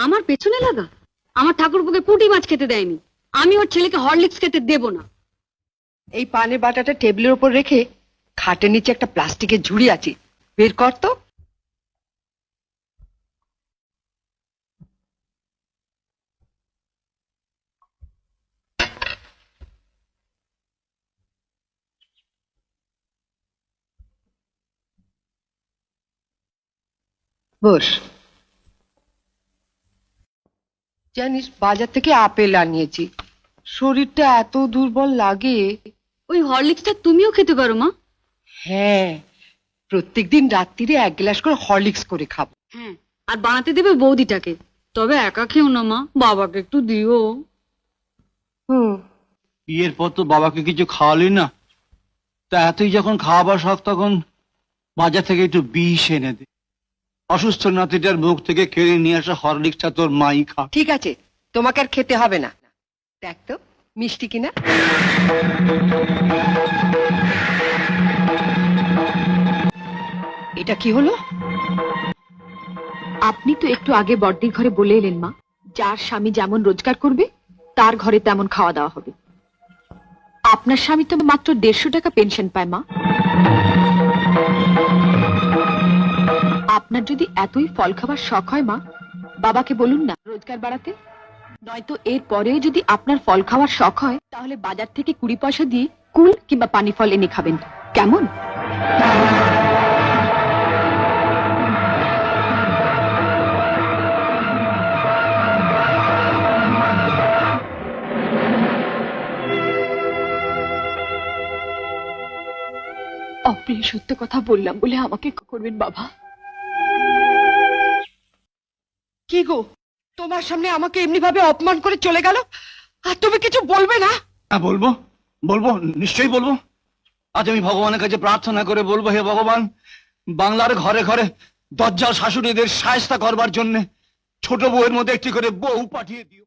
আমার পেছনে লাগা? আমার ঠাকুরপুকে পুঁটি মাছ খেতে দেয়নি, আমি ওর ছেলেকে হরলিক্স খেতে দেব না। এই পানের বাটাটা টেবিলের উপর রেখে খাটের নিচে একটা প্লাস্টিকের ঝুড়ি আছে, বের কর তো। বস। জানিস, বাজার থেকে আপেল আনিয়েছি, শরীরটা এত দুর্বল লাগে। ওই হরলিক্সটা তুমিও খেতে পারো মা। হ্যাঁ, প্রত্যেকদিন রাত্রিরে 1 গ্লাস করে হরলিক্স করে খাবো। হ্যাঁ, আর বানাতে দেবে বৌদিটাকে। তবে একা খেও না মা, বাবাকে একটু দিও। হুম। বিয়ের পর তো বাবাকে কিছু খাওয়ালি না, তা এতই যখন খাওয়াবার শখ তখন বাজার থেকে একটু বিষ এনে দে। অসুস্থ নাতিটার মুখ থেকে কেড়ে নিয়ে আসা হরলিক্সটা তোর মাই খা। ঠিক আছে, তোমাকে আর খেতে হবে না। দেখ তো মিষ্টি কিনা। এটা কি হলো? আপনি তো একটু আগে বড়দির ঘরে বলে এলেন মা, যার স্বামী যেমন রোজগার করবে তার ঘরে তেমন খাওয়া দাওয়া হবে। আপনার স্বামী তো মাত্র 150 টাকা পেনশন পায় মা। আপনার যদি এতই ফল খাবার শখ হয় মা, বাবাকে বলুন না রোজগার বাড়াতে। নয়তো এর পরেও যদি আপনার ফল খাওয়ার শখ হয় তাহলে বাজার থেকে 20 পয়সা দিয়ে কুল কিংবা পানি ফল এনে খাবেন, কেমন? অপ্রিয় সত্য কথা বললাম বলে আমাকে করবেন বাবা। কি গো, তোমার সামনে আমাকে এমনি ভাবে অপমান করে চলে গেল, আর তুমি কিছু বলবে না? হ্যাঁ বলবো, বলবো, নিশ্চয়ই বলবো। আজ আমি ভগবানের কাছে প্রার্থনা করে বলবো, হে ভগবান, বাংলার ঘরে ঘরে দজ্জাল শাশুড়িদের শায়েস্তা করবার জন্য ছোট বউয়ের মধ্যে একটি করে বউ পাঠিয়ে দিও।